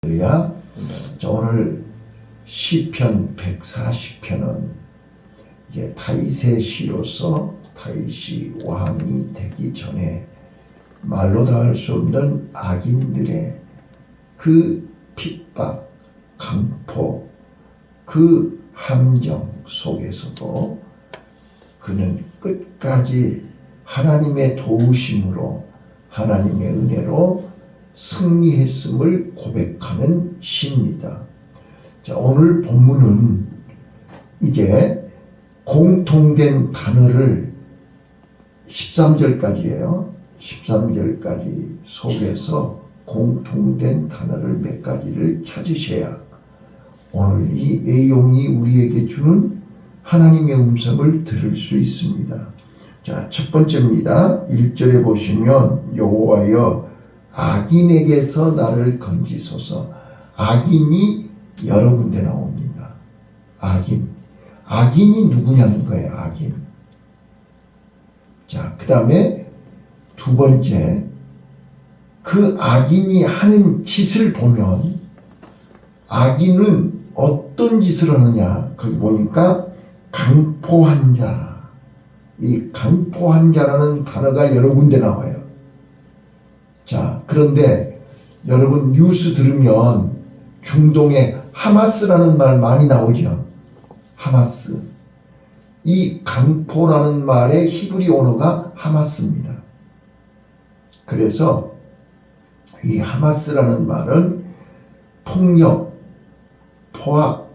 할렐루야. 자, 오늘 시편 140편은 이제 다윗의 시로서 다윗이 왕이 되기 전에 말로 다 할 수 없는 악인들의 그 핍박, 강포, 그 함정 속에서도 그는 끝까지 하나님의 도우심으로, 하나님의 은혜로 승리했음을 고백하는 시입니다. 자, 오늘 본문은 이제 공통된 단어를 13절까지예요. 13절까지 속에서 공통된 단어를 몇 가지를 찾으셔야 오늘 이 내용이 우리에게 주는 하나님의 음성을 들을 수 있습니다. 자, 첫 번째입니다. 1절에 보시면 여호와여 악인에게서 나를 건지소서. 악인이 여러 군데 나옵니다. 악인이 누구냐는 거예요. 악인. 자, 그 다음에 두 번째, 그 악인이 하는 짓을 보면 악인은 어떤 짓을 하느냐, 거기 보니까 강포한 자, 이 강포한 자라는 단어가 여러 군데 나와요. 자, 그런데 여러분 뉴스 들으면 중동에 하마스라는 말 많이 나오죠. 하마스. 이 강포라는 말의 히브리 언어가 하마스입니다. 그래서 이 하마스라는 말은 폭력, 포악,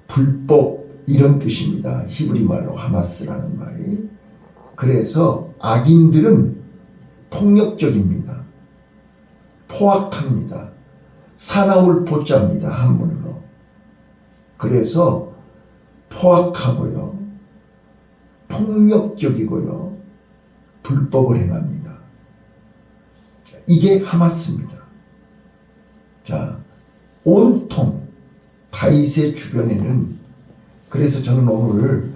불법 이런 뜻입니다. 히브리 말로 하마스라는 말이. 그래서 악인들은 폭력적입니다. 포악합니다. 사나울 포자입니다. 한문으로. 그래서 포악하고요, 폭력적이고요, 불법을 행합니다. 이게 하마스입니다. 자, 온통 다윗의 주변에는, 그래서 저는 오늘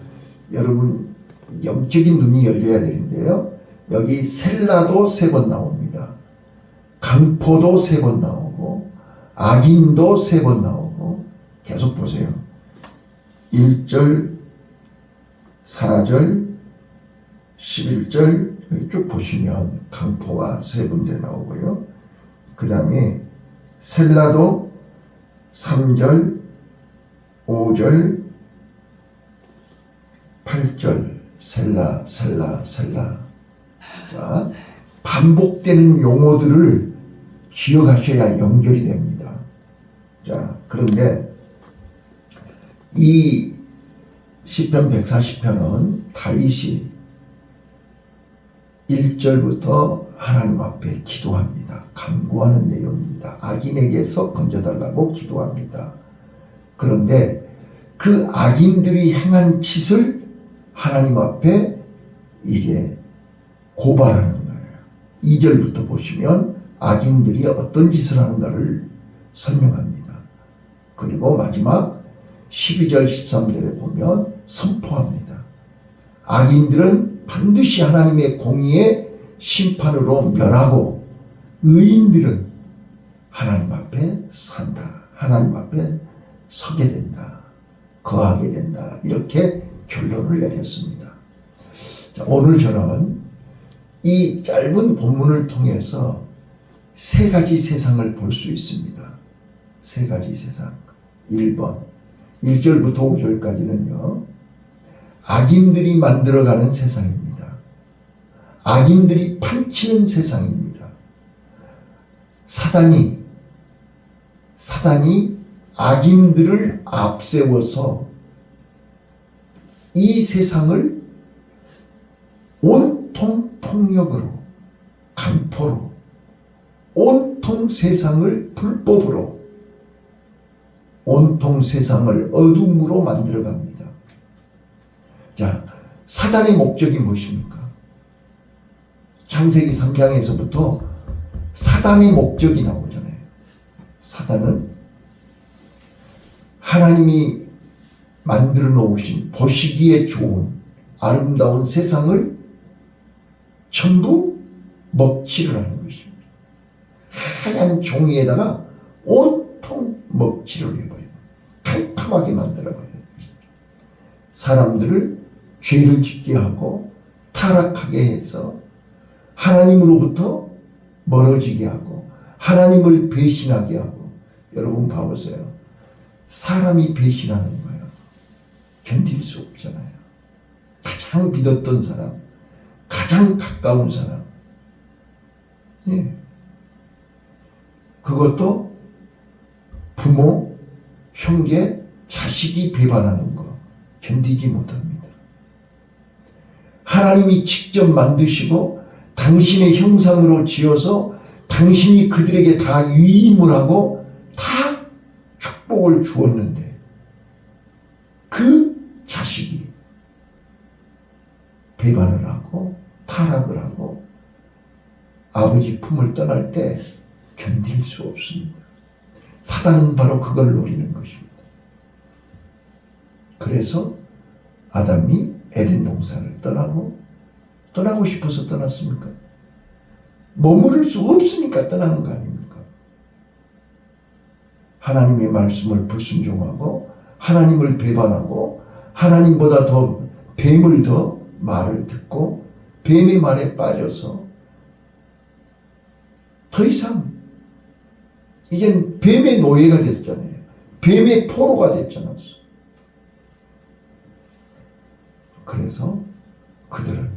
여러분 영적인 눈이 열려야 되는데요, 여기 셀라도 3번 나옵니다. 강포도 3번 나오고 악인도 3번 나오고. 계속 보세요. 1절, 4절, 11절 여기 쭉 보시면 강포가 3군데 나오고요. 그 다음에 셀라도 3절, 5절, 8절 셀라. 자, 반복되는 용어들을 기억하셔야 연결이 됩니다. 자, 그런데 이 시편 140편은 다윗이 1절부터 하나님 앞에 기도합니다. 간구하는 내용입니다. 악인에게서 건져달라고 기도합니다. 그런데 그 악인들이 행한 짓을 하나님 앞에 이제 고발하는 거예요. 2절부터 보시면 악인들이 어떤 짓을 하는가를 설명합니다. 그리고 마지막 12절 13절에 보면 선포합니다. 악인들은 반드시 하나님의 공의의 심판으로 멸하고 의인들은 하나님 앞에 산다. 하나님 앞에 서게 된다. 거하게 된다. 이렇게 결론을 내렸습니다. 자, 오늘 저는 이 짧은 본문을 통해서 3가지 세상을 볼 수 있습니다. 3가지 세상. 1번, 1절부터 5절까지는요, 악인들이 만들어가는 세상입니다. 악인들이 판치는 세상입니다. 사단이 악인들을 앞세워서 이 세상을 온통 폭력으로, 강포로, 온통 세상을 불법으로, 온통 세상을 어둠으로 만들어갑니다. 자, 사단의 목적이 무엇입니까? 창세기 3장에서부터 사단의 목적이 나오잖아요. 사단은 하나님이 만들어 놓으신 보시기에 좋은 아름다운 세상을 전부 먹칠을 하는 것입니다. 하얀 종이에다가 온통 먹칠을 해버려요. 캄캄하게 만들어버려요. 사람들을 죄를 짓게 하고 타락하게 해서 하나님으로부터 멀어지게 하고 하나님을 배신하게 하고. 여러분 봐보세요. 사람이 배신하는 거예요. 견딜 수 없잖아요. 가장 믿었던 사람, 가장 가까운 사람. 예. 그것도 부모, 형제, 자식이 배반하는 거 견디지 못합니다. 하나님이 직접 만드시고 당신의 형상으로 지어서 당신이 그들에게 다 위임을 하고 다 축복을 주었는데 그 자식이 배반을 하고 타락을 하고 아버지 품을 떠날 때 견딜 수 없습니다. 사단은 바로 그걸 노리는 것입니다. 그래서 아담이 에덴 동산을 떠나고 싶어서 떠났습니까? 머무를 수 없으니까 떠나는 거 아닙니까? 하나님의 말씀을 불순종하고 하나님을 배반하고 하나님보다 더 뱀을 더 말을 듣고 뱀의 말에 빠져서 더 이상 이젠 뱀의 노예가 됐잖아요. 뱀의 포로가 됐잖아요. 그래서 그들은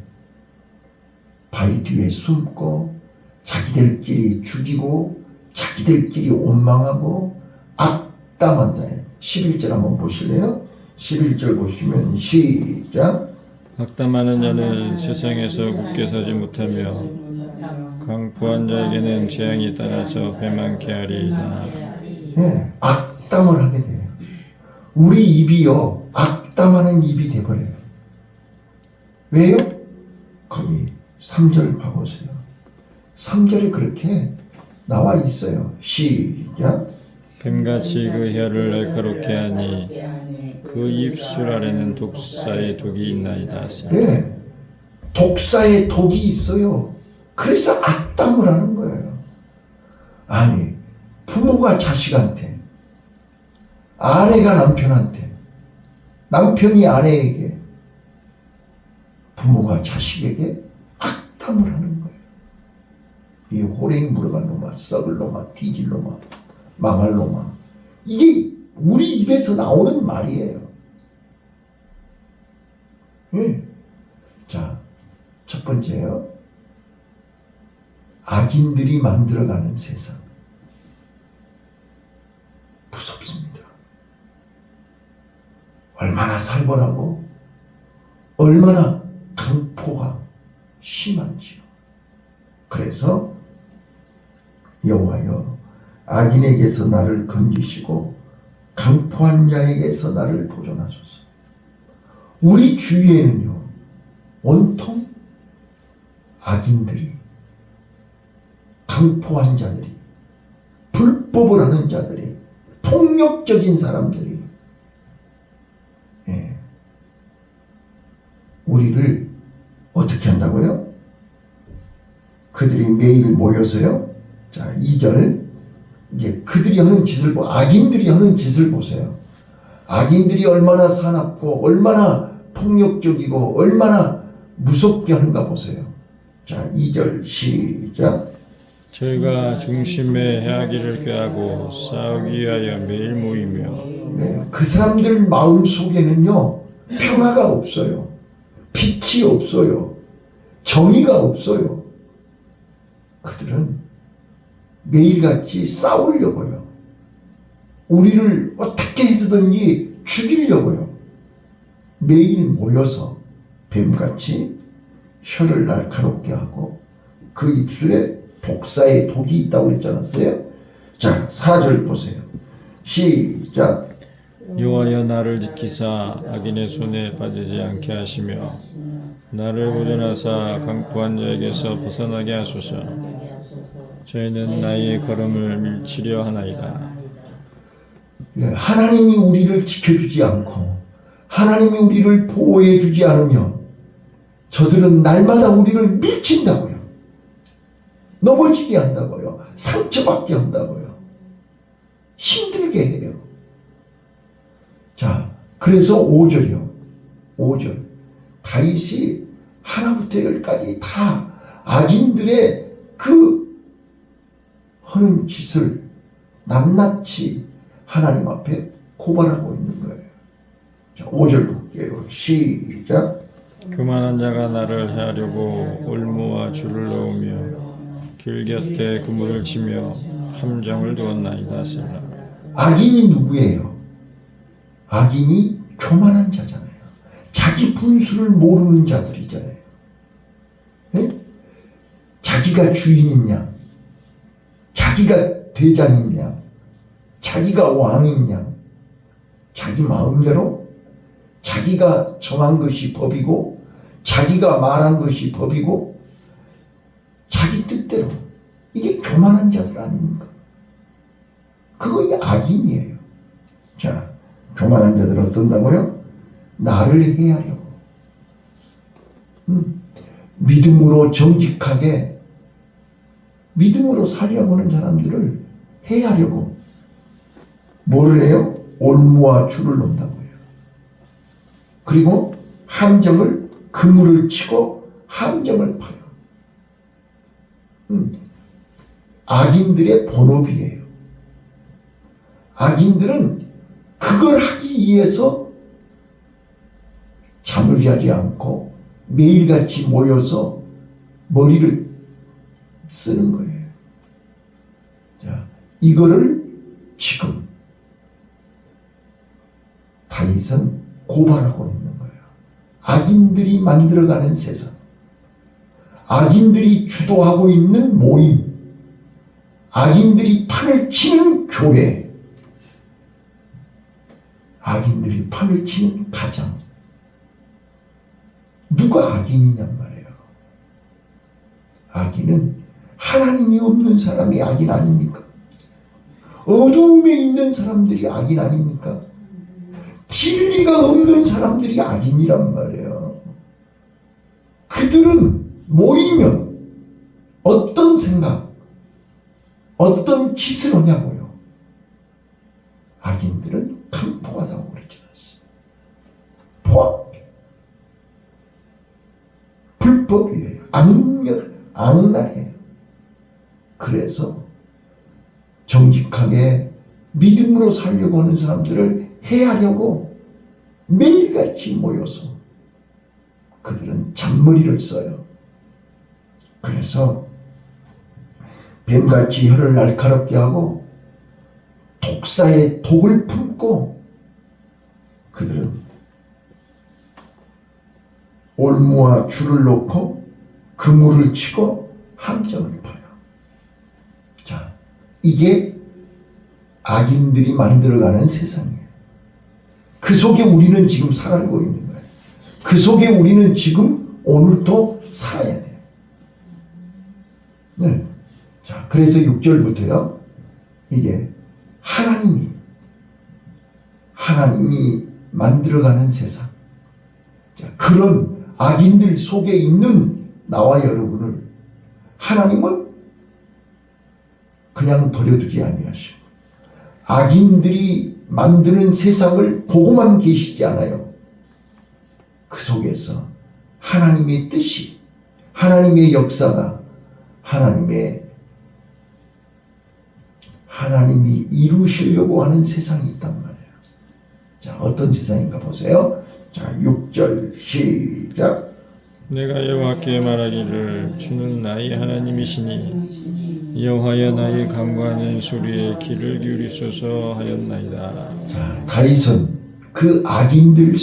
바위 뒤에 숨고 자기들끼리 죽이고 자기들끼리 원망하고 악담한다. 11절 한번 보실래요? 11절 보시면 시작. 악담하는 자는 세상에서 굳게 서지 못하며 강포한 자에게는 재앙이 따라서 배만케 하리이다. 네, 악담을 하게 돼요. 우리 입이요 악담하는 입이 돼버려요. 왜요? 거기 3절 봐보세요. 3절에 그렇게 나와 있어요. 시작. 뱀같이 그 혀를 날카롭게 하니 그 입술 아래는 독사의 독이 있나이다. 네, 독사의 독이 있어요. 그래서 악담을 하는 거예요. 아니, 부모가 자식한테, 아내가 남편한테, 남편이 아내에게, 부모가 자식에게 악담을 하는 거예요. 이 호랭이 물어간 놈아, 썩을 놈아, 뒤질 놈아, 망할 놈아. 이게 우리 입에서 나오는 말이에요. 자, 첫 번째요. 악인들이 만들어가는 세상. 무섭습니다. 얼마나 살벌하고 얼마나 강포가 심한지요. 그래서 여호와여 악인에게서 나를 건지시고 강포한 자에게서 나를 보존하소서. 우리 주위에는요 온통 악인들이, 강포한 자들이, 불법을 하는 자들이, 폭력적인 사람들이 우리를 어떻게 한다고요? 그들이 매일 모여서요. 자, 2절. 이제 그들이 하는 짓을 악인들이 하는 짓을 보세요. 악인들이 얼마나 사납고 얼마나 폭력적이고 얼마나 무섭게 하는가 보세요. 자, 2절 시작. 저희가 중심에 해하기를 꾀하고 싸우기 위하여 매일 모이며. 네, 그 사람들 마음 속에는요 평화가 없어요. 빛이 없어요. 정의가 없어요. 그들은 매일같이 싸우려고요. 우리를 어떻게 해서든지 죽이려고요. 매일 모여서 뱀같이 혀를 날카롭게 하고 그 입술에 독사의 독이 있다고 그랬지 않았어요? 자, 4절 보세요. 시작. 여호와여 나를 지키사 악인의 손에 빠지지 않게 하시며 나를 보존하사 강포한 자에게서 벗어나게 하소서. 저희는 나의 걸음을 밀치려 하나이다. 하나님이 우리를 지켜주지 않고 하나님이 우리를 보호해 주지 않으면 저들은 날마다 우리를 밀친다고요. 넘어지게 한다고요. 상처받게 한다고요. 힘들게 해요. 자, 그래서 5절이요. 5절. 다윗이 하나부터 열까지 다 악인들의 그 하는 짓을 낱낱이 하나님 앞에 고발하고 있는 거예요. 자, 5절 볼게요. 시작. 교만한 자가 나를 해하려고 올무와 줄을 놓으며 길 곁에 그물을 치며 함정을 두었나이다. 셀라. 악인이 누구예요? 악인이 교만한 자잖아요. 자기 분수를 모르는 자들이잖아요. 네? 자기가 주인이냐, 자기가 대장이냐, 자기가 왕이냐, 자기 마음대로 자기가 정한 것이 법이고 자기가 말한 것이 법이고 자기 뜻대로, 이게 교만한 자들 아닙니까? 그거 악인이에요. 자, 교만한 자들 어떤다고요? 나를 해하려고, 믿음으로 정직하게 믿음으로 살려고 하는 사람들을 해하려고 뭐를 해요? 올무와 줄을 놓는다고 해요. 그리고 함정을, 그물을 치고 함정을 파요. 악인들의 본업이에요. 악인들은 그걸 하기 위해서 잠을 자지 않고 매일같이 모여서 머리를 쓰는 거예요. 자, 이거를 지금 다윗은 고발하고 있는 거예요. 악인들이 만들어가는 세상, 악인들이 주도하고 있는 모임, 악인들이 판을 치는 교회, 악인들이 판을 치는 가정, 누가 악인이냔 말이에요. 악인은 하나님이 없는 사람이 악인 아닙니까? 어두움에 있는 사람들이 악인 아닙니까? 진리가 없는 사람들이 악인이란 말이에요. 그들은 모이면 어떤 생각, 어떤 짓을 하냐고요. 악인들은 강포하다고 그러지 않았어요. 포악, 불법이에요. 악랄해요. 그래서 정직하게 믿음으로 살려고 하는 사람들을 해하려고 매일같이 모여서 그들은 잔머리를 써요. 그래서 뱀같이 혀를 날카롭게 하고 독사의 독을 품고 그들은 올무와 줄을 놓고 그물을 치고 함정을 파요. 자, 이게 악인들이 만들어가는 세상이에요. 그 속에 우리는 지금 살아가고 있는 거예요. 그 속에 우리는 지금 오늘도 살아야 돼요. 네. 자, 그래서 6절부터요. 이게 하나님이 만들어가는 세상. 자, 그런 악인들 속에 있는 나와 여러분을 하나님은 그냥 버려두지 아니하시고 악인들이 만드는 세상을 보고만 계시지 않아요. 그 속에서 하나님의 뜻이, 하나님의 역사가, 하나님이 이루시려고 하는 세상이 있단 말이에요. 자, 어떤 세상인가 보세요. 자, 6절 시작. 내가 여호와께 말하기를 주는 나의 하나님이시니 여호와여 나의 간구하는 소리에 귀를 기울이소서 하였나이다. 자, 다윗은 그 악인들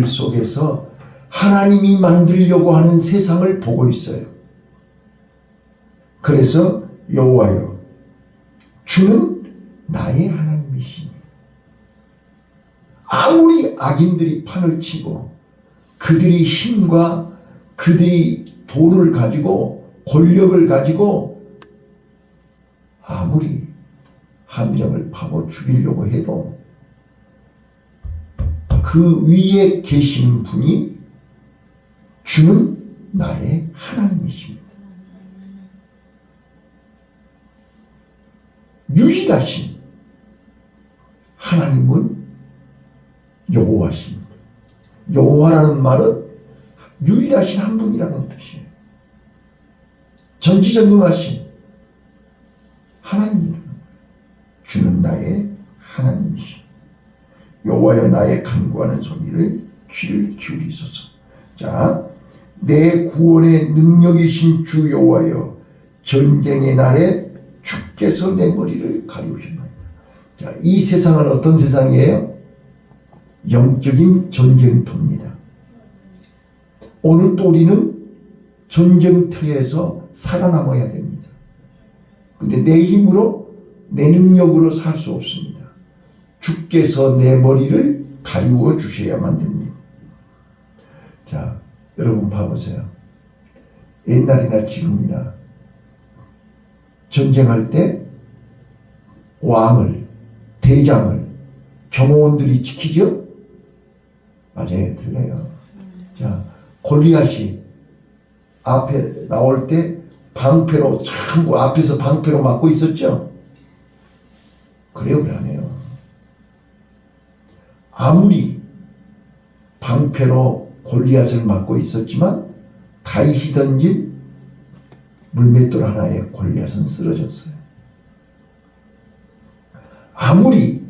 속에서 하나님이 만들려고 하는 세상을 보고 있어요. 그래서 여호와여 주는 나의 하나님이시니, 아무리 악인들이 판을 치고 그들이 힘과 그들이 돈을 가지고 권력을 가지고 아무리 함정을 파고 죽이려고 해도 그 위에 계시는 분이 주는 나의 하나님이십니다. 유일하신 하나님은 여호와십니다. 여호와라는 말은 유일하신 한 분이라는 뜻이에요. 전지전능하신 하나님이라는 거예요. 주는 나의 하나님이시. 여호와여 나의 간구하는 소리를 귀를 기울이소서. 자, 내 구원의 능력이신 주 여호와여, 전쟁의 날에 주께서 내 머리를 가리우셨나이다. 자, 이 세상은 어떤 세상이에요? 영적인 전쟁터입니다. 오늘 또 우리는 전쟁터에서 살아남아야 됩니다. 근데 내 힘으로, 내 능력으로 살 수 없습니다. 주께서 내 머리를 가리워 주셔야만 됩니다. 자, 여러분 봐보세요. 옛날이나 지금이나 전쟁할 때 왕을, 대장을 경호원들이 지키죠? 맞아요. 틀려요. 자, 골리앗이 앞에 나올 때 방패로 전부 앞에서 방패로 막고 있었죠? 그래요, 그러네요. 아무리 방패로 골리앗을 막고 있었지만 다윗이 던진 물맷돌 하나에 골리앗은 쓰러졌어요. 아무리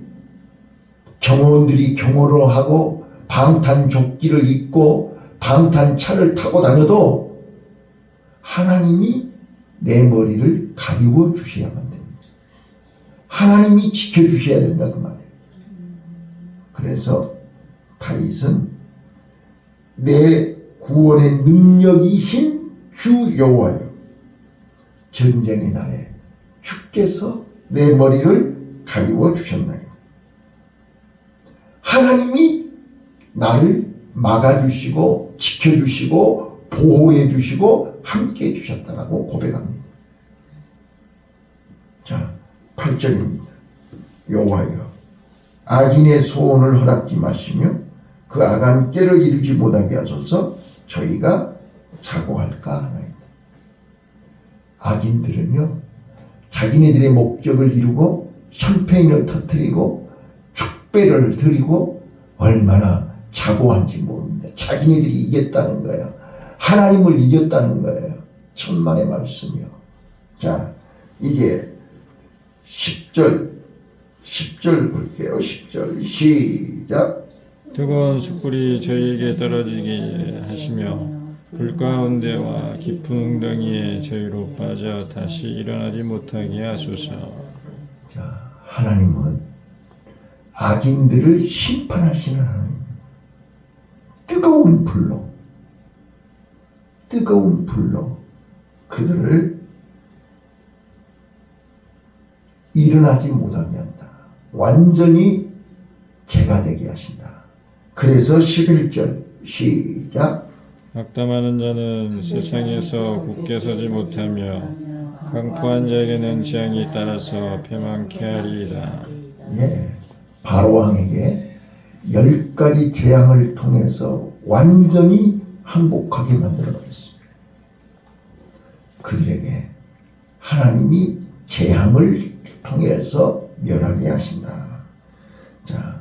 경호원들이 경호를 하고 방탄조끼를 입고 방탄차를 타고 다녀도 하나님이 내 머리를 가리워 주셔야만 됩니다. 하나님이 지켜주셔야 된다 그 말이에요. 그래서 다윗은 내 구원의 능력이신 주 여호와여, 전쟁의 날에 주께서 내 머리를 가리워 주셨나이다. 하나님이 나를 막아주시고 지켜주시고 보호해주시고 함께해 주셨다라고 고백합니다. 자, 8절입니다. 여호와여, 악인의 소원을 허락지 마시며 그 악한 꾀를 이루지 못하게 하소서. 저희가 자고할까 하나이다. 악인들은요, 자기네들의 목적을 이루고 샴페인을 터뜨리고 축배를 드리고 얼마나 자고한지 모릅니다. 자기네들이 이겼다는 거야. 하나님을 이겼다는 거예요. 천만의 말씀이요. 자, 이제 10절 볼게요. 10절 시작. 뜨거운 숯불이 저희에게 떨어지게 하시며 불 가운데와 깊은 웅덩이에 저희로 빠져 다시 일어나지 못하게 하소서. 자, 하나님은 악인들을 심판하시는 하나님. 뜨거운 불로 그들을 일어나지 못하게 한다. 완전히 죄가 되게 하신다. 그래서 11절 시작. 악담하는 자는 세상에서 굳게 서지 못하며 강포한 자에게는 재앙이 따라서 패망케 하리이다. 예, 바로왕에게 10가지 재앙을 통해서 완전히 항복하게 만들어 놓겠습니다. 그들에게 하나님이 재앙을 통해서 멸하게 하신다. 자,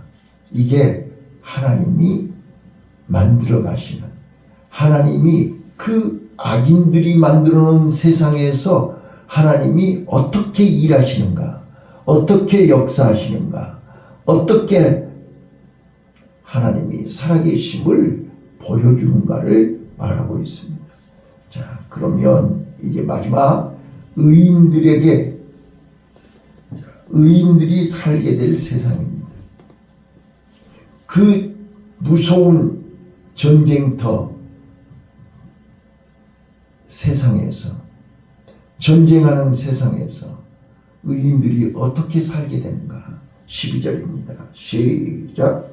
이게 하나님이 만들어 가시는, 하나님이 그 악인들이 만들어 놓은 세상에서 하나님이 어떻게 일하시는가, 어떻게 역사하시는가, 어떻게 하나님이 살아계심을 보여주는가를 말하고 있습니다. 자, 그러면 이제 마지막 의인들이 살게 될 세상입니다. 그 무서운 전쟁터 세상에서, 전쟁하는 세상에서 의인들이 어떻게 살게 되는가? 12절입니다. 시작.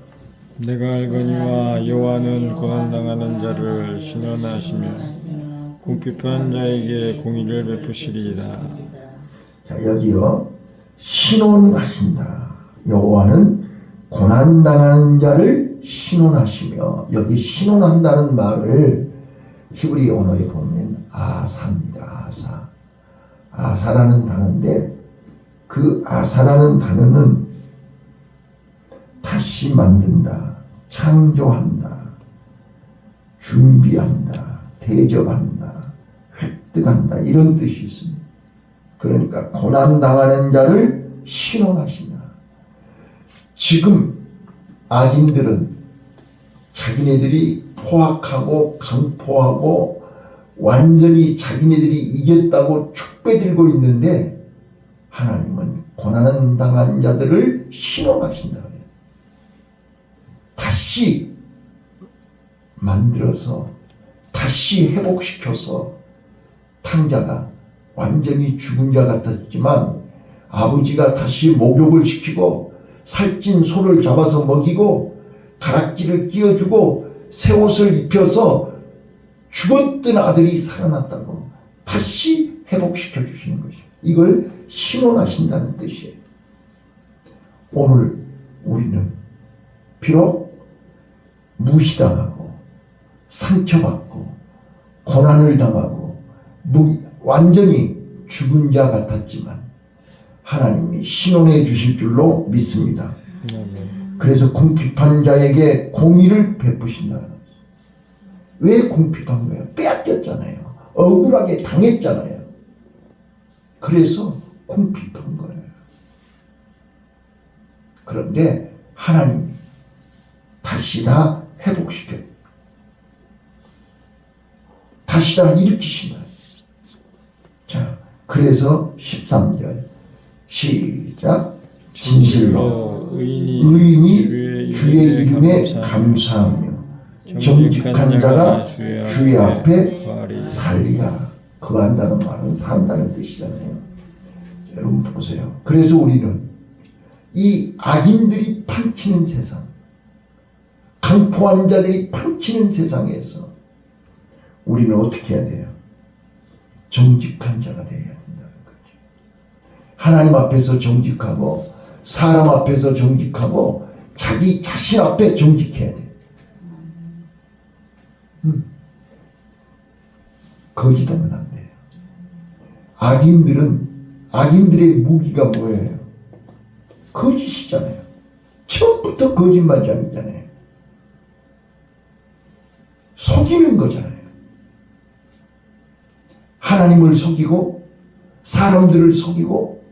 내가 알거니와 여호와는 고난당하는 자를 신원하시며 궁핍한 자에게 공의를 베푸시리이다. 자, 여기요, 신원하신다. 여호와는 고난당하는 자를 신원하시며, 여기 신원한다는 말을 히브리 언어에 보면 아사입니다. 아사라는 단어인데 그 아사라는 단어는 다시 만든다, 창조한다, 준비한다, 대접한다, 획득한다 이런 뜻이 있습니다. 그러니까 고난당하는 자를 신원하신다. 지금 악인들은 자기네들이 포악하고 강포하고 완전히 자기네들이 이겼다고 축배들고 있는데 하나님은 고난 당한 자들을 신원하신다. 다시 만들어서 다시 회복시켜서 탕자가 완전히 죽은 자 같았지만 아버지가 다시 목욕을 시키고 살찐 소를 잡아서 먹이고 가락지를 끼워주고 새 옷을 입혀서 죽었던 아들이 살아났다고 다시 회복시켜 주시는 것입니다. 이걸 신원하신다는 뜻이에요. 오늘 우리는 비록 무시당하고 상처받고 고난을 당하고 완전히 죽은 자 같았지만 하나님이 신원해 주실 줄로 믿습니다. 그래서 궁핍한 자에게 공의를 베푸신다. 왜 궁핍한 거예요? 빼앗겼잖아요. 억울하게 당했잖아요. 그래서 궁핍한 거예요. 그런데 하나님이 다시 다 회복시켜 다시 다 일으키신다. 자, 그래서 13절 시작. 진실로 의인이 주의 이름에 감사하며 정직한 자가 주의 앞에 살리라. 거한다는 말은 산다는 뜻이잖아요. 여러분 보세요. 그래서 우리는 이 악인들이 판치는 세상, 강포한 자들이 판치는 세상에서 우리는 어떻게 해야 돼요? 정직한 자가 되어야 된다는 거죠. 하나님 앞에서 정직하고 사람 앞에서 정직하고 자기 자신 앞에 정직해야 돼요. 거짓하면 안 돼요. 악인들의 무기가 뭐예요? 거짓이잖아요. 처음부터 거짓말장이잖아요. 속이는 거잖아요. 하나님을 속이고 사람들을 속이고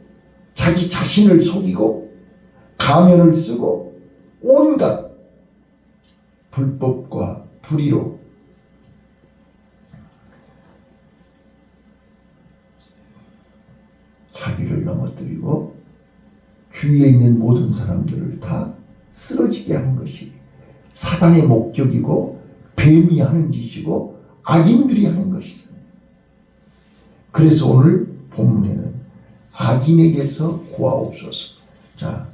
자기 자신을 속이고 가면을 쓰고 온갖 불법과 불의로 자기를 넘어뜨리고 주위에 있는 모든 사람들을 다 쓰러지게 하는 것이 사단의 목적이고 뱀이 하는 짓이고 악인들이 하는 것이잖아요. 그래서 오늘 본문에는 악인에게서 구하옵소서. 자,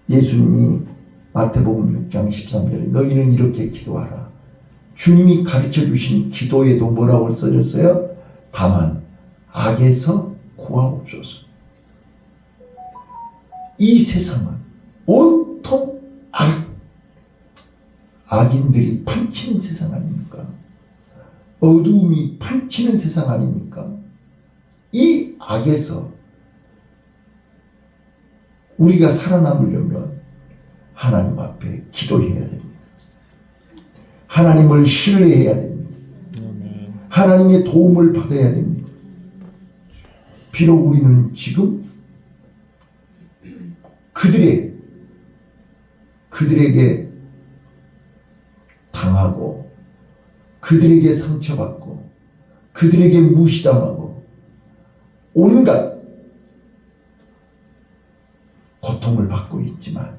예수님이 마태복음 6장 13절에 너희는 이렇게 기도하라. 주님이 가르쳐 주신 기도에도 뭐라고 써졌어요? 다만 악에서 구하옵소서. 이 세상은 온통 악인들이 판치는 세상 아닙니까? 어두움이 판치는 세상 아닙니까? 이 악에서 우리가 살아남으려면 하나님 앞에 기도해야 됩니다. 하나님을 신뢰해야 됩니다. 하나님의 도움을 받아야 됩니다. 비록 우리는 지금 그들에게 당하고 그들에게 상처받고 그들에게 무시당하고 온갖 고통을 받고 있지만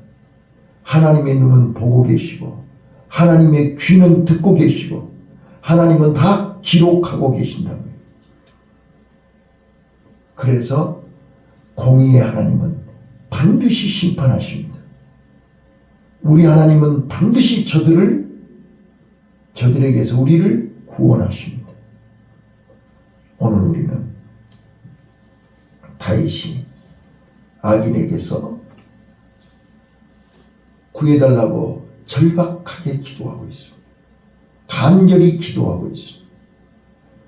하나님의 눈은 보고 계시고 하나님의 귀는 듣고 계시고 하나님은 다 기록하고 계신다고요. 그래서 공의의 하나님은 반드시 심판하십니다. 우리 하나님은 반드시 저들에게서 우리를 구원하십니다. 오늘 우리는 다윗이 악인에게서 구해달라고 절박하게 기도하고 있습니다. 간절히 기도하고 있습니다.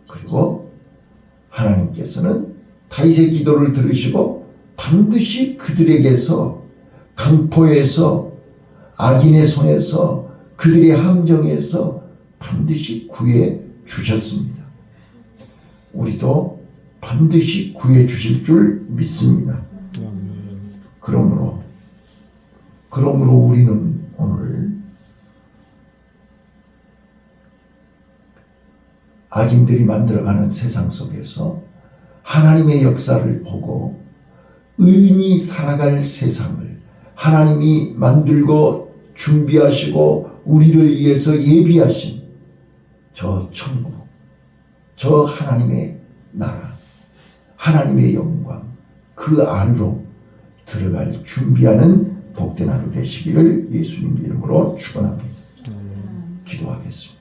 그리고 하나님께서는 다윗의 기도를 들으시고 반드시 그들에게서 강포에서 악인의 손에서 그들의 함정에서 반드시 구해 주셨습니다. 우리도 반드시 구해 주실 줄 믿습니다. 그러므로 우리는 오늘 악인들이 만들어가는 세상 속에서 하나님의 역사를 보고 의인이 살아갈 세상을 하나님이 만들고 준비하시고 우리를 위해서 예비하신 저 천국, 저 하나님의 나라, 하나님의 영광, 그 안으로 들어갈 준비하는 복된 하루 되시기를 예수님 이름으로 축원합니다. 기도하겠습니다.